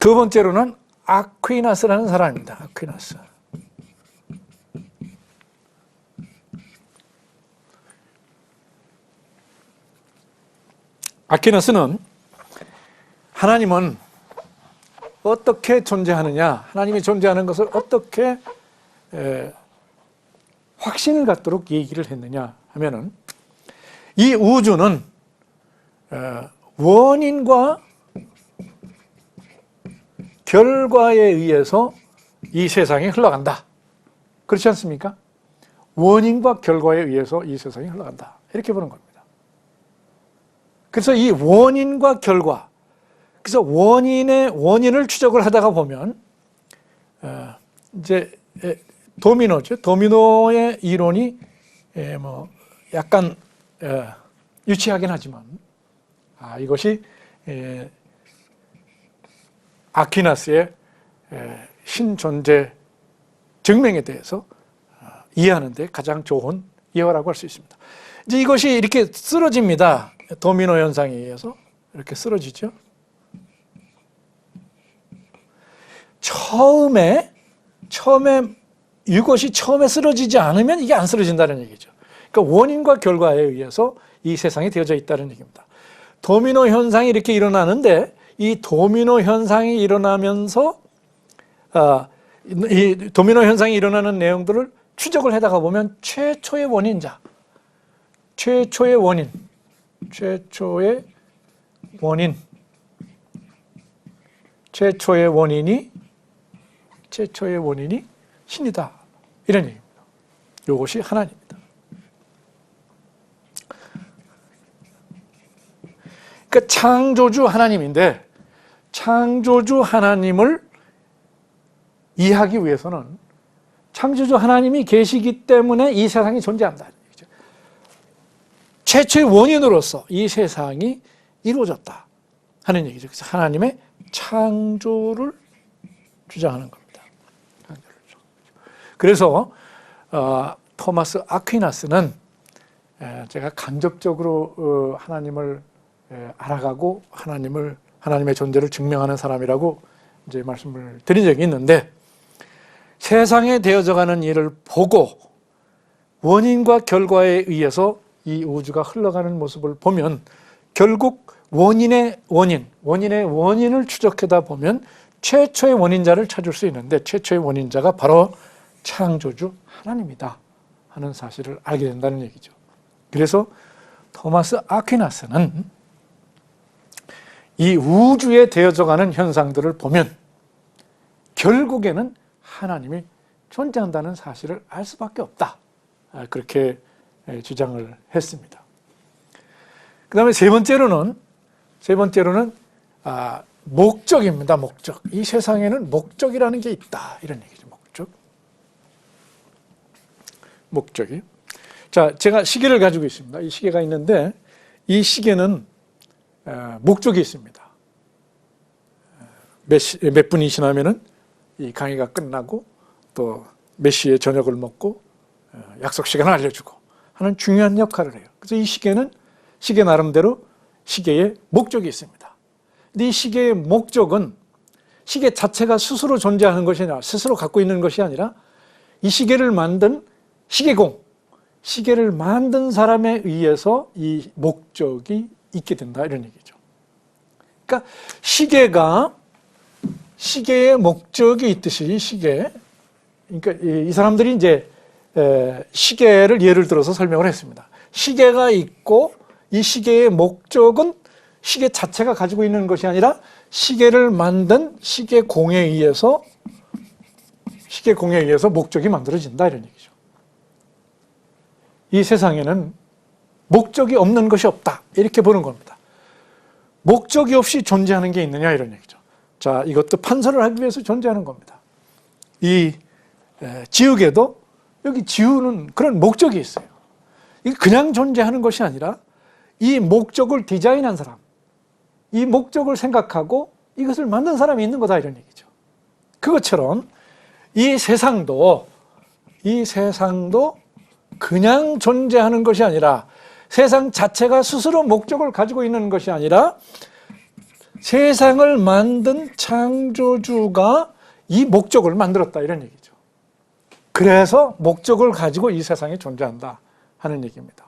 두 번째로는 아퀴나스라는 사람입니다. 아퀴나스. 아퀴나스는 하나님은 어떻게 존재하느냐, 하나님이 존재하는 것을 어떻게 확신을 갖도록 얘기를 했느냐 하면은, 이 우주는 원인과 결과에 의해서 이 세상이 흘러간다. 그렇지 않습니까? 원인과 결과에 의해서 이 세상이 흘러간다. 이렇게 보는 겁니다. 그래서 이 원인과 결과, 그래서 원인을 추적을 하다가 보면 이제 도미노죠. 도미노의 이론이 뭐 약간 유치하긴 하지만 이것이 아퀴나스의 신존재 증명에 대해서 이해하는 데 가장 좋은 예화라고 할 수 있습니다. 이제 이것이 이렇게 쓰러집니다. 도미노 현상에 의해서 이렇게 쓰러지죠. 처음에 이것이 처음에 쓰러지지 않으면 이게 안 쓰러진다는 얘기죠. 그러니까 원인과 결과에 의해서 이 세상이 되어져 있다는 얘기입니다. 도미노 현상이 이렇게 일어나는데, 이 도미노 현상이 일어나면서 이 도미노 현상이 일어나는 내용들을 추적을 하다가 보면 최초의 원인자, 최초의 원인이 신이다, 이런 얘기입니다. 이것이 하나님입니다. 그러니까 창조주 하나님인데, 창조주 하나님을 이해하기 위해서는 창조주 하나님이 계시기 때문에 이 세상이 존재한다는 얘기죠. 최초의 원인으로서 이 세상이 이루어졌다 하는 얘기죠. 그래서 하나님의 창조를 주장하는 겁니다. 그래서 토마스 아퀴나스는 제가 간접적으로 하나님을 알아가고 하나님의 존재를 증명하는 사람이라고 이제 말씀을 드린 적이 있는데, 세상에 되어져가는 일을 보고 원인과 결과에 의해서 이 우주가 흘러가는 모습을 보면 결국 원인의 원인을 추적하다 보면 최초의 원인자를 찾을 수 있는데, 최초의 원인자가 바로 창조주 하나님이다 하는 사실을 알게 된다는 얘기죠. 그래서 토마스 아퀴나스는 이 우주에 되어져가는 현상들을 보면 결국에는 하나님이 존재한다는 사실을 알 수밖에 없다, 그렇게 주장을 했습니다. 그 다음에 세 번째로는 목적입니다. 목적. 이 세상에는 목적이라는 게 있다, 이런 얘기죠. 목적이. 자, 제가 시계를 가지고 있습니다. 이 시계가 있는데, 이 시계는 목적이 있습니다. 몇 분이 지나면은 이 강의가 끝나고 또 몇 시에 저녁을 먹고 약속 시간을 알려주고 하는 중요한 역할을 해요. 그래서 이 시계는 시계 나름대로 시계의 목적이 있습니다. 근데 이 시계의 목적은 시계 자체가 스스로 존재하는 것이 아니라, 스스로 갖고 있는 것이 아니라, 이 시계를 만든 시계를 만든 사람에 의해서 이 목적이 있게 된다, 이런 얘기죠. 그러니까 시계의 목적이 있듯이 그러니까 이 사람들이 이제 시계를 예를 들어서 설명을 했습니다. 시계가 있고 이 시계의 목적은 시계 자체가 가지고 있는 것이 아니라 시계를 만든 시계공에 의해서 목적이 만들어진다, 이런 얘기죠. 이 세상에는 목적이 없는 것이 없다, 이렇게 보는 겁니다. 목적이 없이 존재하는 게 있느냐, 이런 얘기죠. 자, 이것도 판서를 하기 위해서 존재하는 겁니다. 이 지우개도 여기 지우는 그런 목적이 있어요. 이게 그냥 존재하는 것이 아니라 이 목적을 디자인한 사람, 이 목적을 생각하고 이것을 만든 사람이 있는 거다, 이런 얘기죠. 그것처럼 이 세상도 그냥 존재하는 것이 아니라, 세상 자체가 스스로 목적을 가지고 있는 것이 아니라 세상을 만든 창조주가 이 목적을 만들었다 이런 얘기죠. 그래서 목적을 가지고 이 세상에 존재한다 하는 얘기입니다.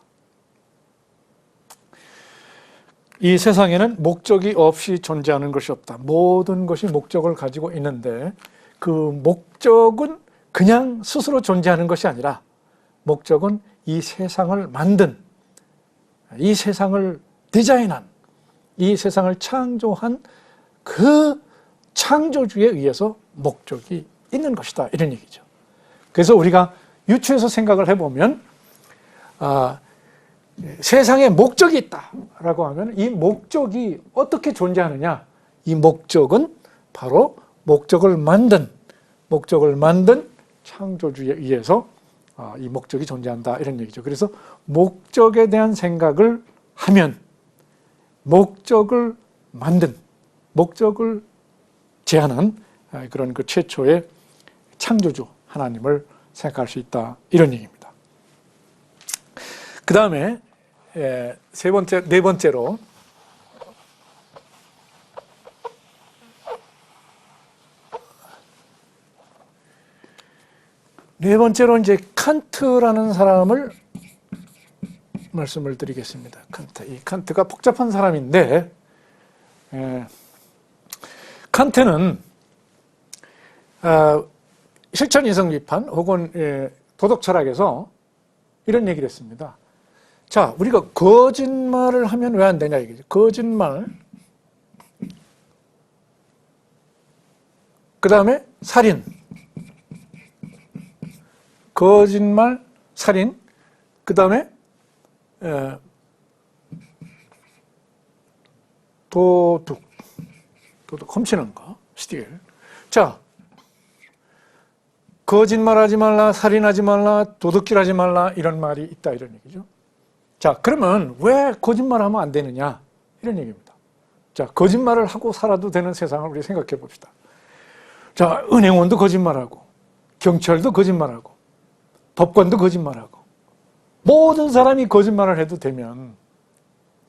이 세상에는 목적이 없이 존재하는 것이 없다. 모든 것이 목적을 가지고 있는데 그 목적은 그냥 스스로 존재하는 것이 아니라 목적은 이 세상을 만든, 이 세상을 디자인한, 이 세상을 창조한 그 창조주에 의해서 목적이 있는 것이다 이런 얘기죠. 그래서 우리가 유추해서 생각을 해보면 세상에 목적이 있다라고 하면 이 목적이 어떻게 존재하느냐? 이 목적은 바로 목적을 만든 창조주에 의해서 이 목적이 존재한다 이런 얘기죠. 그래서 목적에 대한 생각을 하면 목적을 만든, 목적을 제안한 그런 그 최초의 창조주 하나님을 생각할 수 있다 이런 얘기입니다. 그 다음에 네 번째로 이제 칸트라는 사람을 말씀을 드리겠습니다. 이 칸트가 복잡한 사람인데 칸트는 실천 이성 비판 혹은 도덕 철학에서 이런 얘기를 했습니다. 자, 우리가 거짓말을 하면 왜 안 되냐 이거죠. 거짓말, 그 다음에 살인, 거짓말, 살인, 그 다음에 도둑, 훔치는 거, 스틸. 자, 거짓말하지 말라, 살인하지 말라, 도둑질하지 말라 이런 말이 있다 이런 얘기죠. 자, 그러면 왜 거짓말하면 안 되느냐 이런 얘기입니다. 자, 거짓말을 하고 살아도 되는 세상을 우리 생각해 봅시다. 자, 은행원도 거짓말하고 경찰도 거짓말하고 법관도 거짓말하고 모든 사람이 거짓말을 해도 되면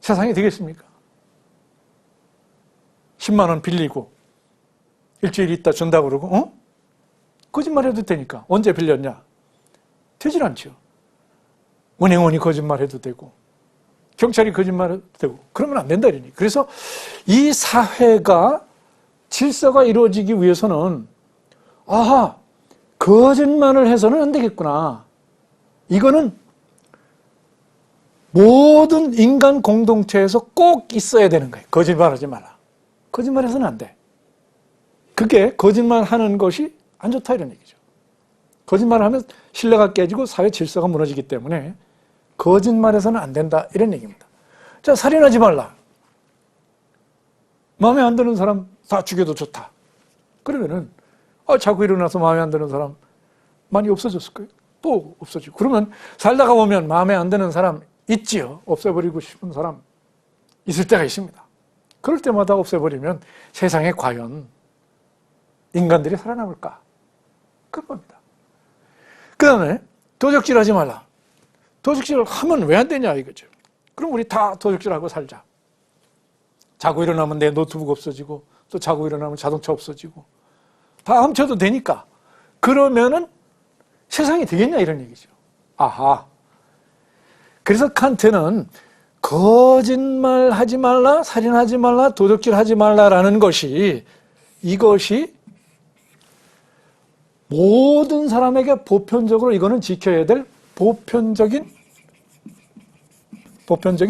세상이 되겠습니까? 10만 원 빌리고 일주일 있다 준다고 그러고 거짓말해도 되니까 언제 빌렸냐? 되질 않죠. 은행원이 거짓말해도 되고 경찰이 거짓말해도 되고 그러면 안 된다 이러니. 그래서 이 사회가 질서가 이루어지기 위해서는 거짓말을 해서는 안 되겠구나. 이거는 모든 인간 공동체에서 꼭 있어야 되는 거예요. 거짓말하지 마라. 거짓말해서는 안 돼. 그게 거짓말하는 것이 안 좋다 이런 얘기죠. 거짓말을 하면 신뢰가 깨지고 사회 질서가 무너지기 때문에 거짓말해서는 안 된다 이런 얘기입니다. 자, 살인하지 말라. 마음에 안 드는 사람 다 죽여도 좋다. 그러면은 자고 일어나서 마음에 안 드는 사람 많이 없어졌을 거예요. 또 없어지고. 그러면 살다가 보면 마음에 안 드는 사람 있지요. 없애버리고 싶은 사람 있을 때가 있습니다. 그럴 때마다 없애버리면 세상에 과연 인간들이 살아남을까? 그런 겁니다. 그 다음에 도적질하지 말라. 도적질을 하면 왜 안 되냐 이거죠. 그럼 우리 다 도적질하고 살자. 자고 일어나면 내 노트북 없어지고 또 자고 일어나면 자동차 없어지고 다 훔쳐도 되니까. 그러면은 세상이 되겠냐 이런 얘기죠. 아하. 그래서 칸트는 거짓말하지 말라, 살인하지 말라, 도적질하지 말라라는 것이 이것이 모든 사람에게 보편적으로 이거는 지켜야 될 보편적인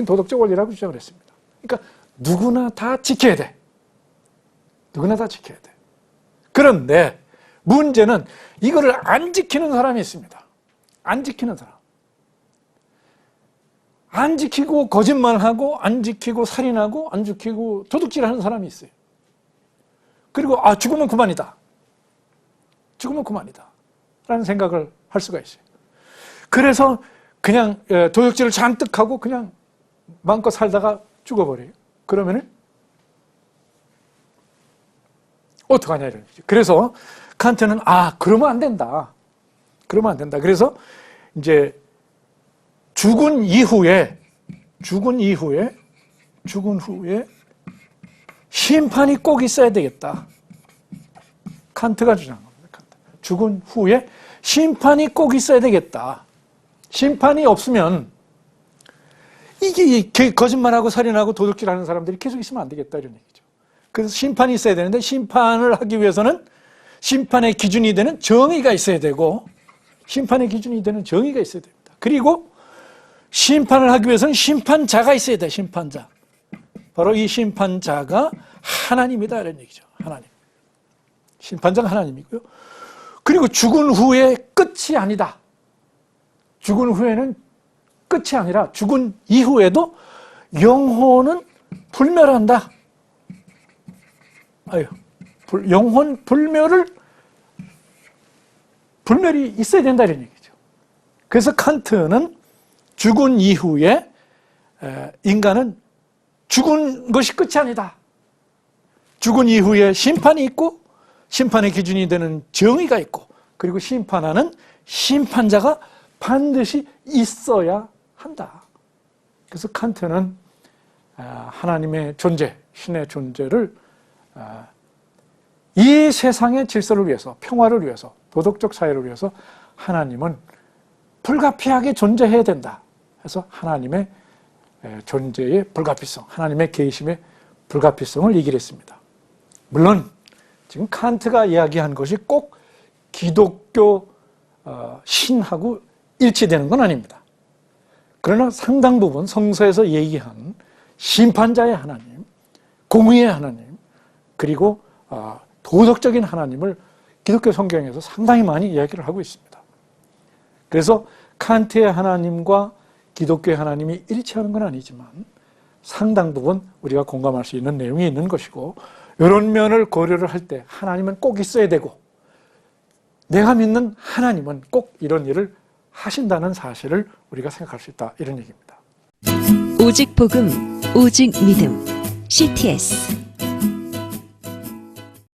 도덕적 원리라고 주장을 했습니다. 그러니까 누구나 다 지켜야 돼. 누구나 다 지켜야 돼. 그런데 문제는 이거를 안 지키는 사람이 있습니다. 안 지키는 사람. 안 지키고 거짓말하고 안 지키고 살인하고 안 지키고 도둑질하는 사람이 있어요. 그리고 죽으면 그만이다. 죽으면 그만이다. 라는 생각을 할 수가 있어요. 그래서 그냥 도둑질을 잔뜩 하고 그냥 마음껏 살다가 죽어버려요. 그러면은 어떡하냐 이런 거죠. 그래서 칸트는 그러면 안 된다. 그러면 안 된다. 그래서 이제 죽은 후에 심판이 꼭 있어야 되겠다. 칸트가 주장한 겁니다. 칸트. 죽은 후에 심판이 꼭 있어야 되겠다. 심판이 없으면 이게 거짓말하고 살인하고 도둑질하는 사람들이 계속 있으면 안 되겠다 이런 얘기죠. 그래서 심판이 있어야 되는데 심판을 하기 위해서는 심판의 기준이 되는 정의가 있어야 되고 심판의 기준이 되는 정의가 있어야 됩니다. 그리고 심판을 하기 위해서는 심판자가 있어야 돼. 심판자. 바로 이 심판자가 하나님이다 이런 얘기죠. 하나님. 심판자가 하나님이고요. 그리고 죽은 후에 끝이 아니다. 죽은 후에는 끝이 아니라 죽은 이후에도 영혼은 불멸한다. 영혼 불멸이 있어야 된다 이런 얘기죠. 그래서 칸트는 죽은 이후에 인간은 죽은 것이 끝이 아니다. 죽은 이후에 심판이 있고 심판의 기준이 되는 정의가 있고 그리고 심판하는 심판자가 반드시 있어야 한다. 그래서 칸트는 하나님의 존재, 신의 존재를 이 세상의 질서를 위해서, 평화를 위해서, 도덕적 사회를 위해서 하나님은 불가피하게 존재해야 된다. 그래서 하나님의 존재의 불가피성, 하나님의 계심의 불가피성을 얘기를 했습니다. 물론 지금 칸트가 이야기한 것이 꼭 기독교 신하고 일치되는 건 아닙니다. 그러나 상당 부분 성서에서 얘기한 심판자의 하나님, 공의의 하나님, 그리고 도덕적인 하나님을 기독교 성경에서 상당히 많이 이야기를 하고 있습니다. 그래서 칸트의 하나님과 기독교의 하나님이 일치하는 건 아니지만 상당 부분 우리가 공감할 수 있는 내용이 있는 것이고 이런 면을 고려를 할 때 하나님은 꼭 있어야 되고 내가 믿는 하나님은 꼭 이런 일을 하신다는 사실을 우리가 생각할 수 있다 이런 얘기입니다. 오직 복음, 오직 믿음, CTS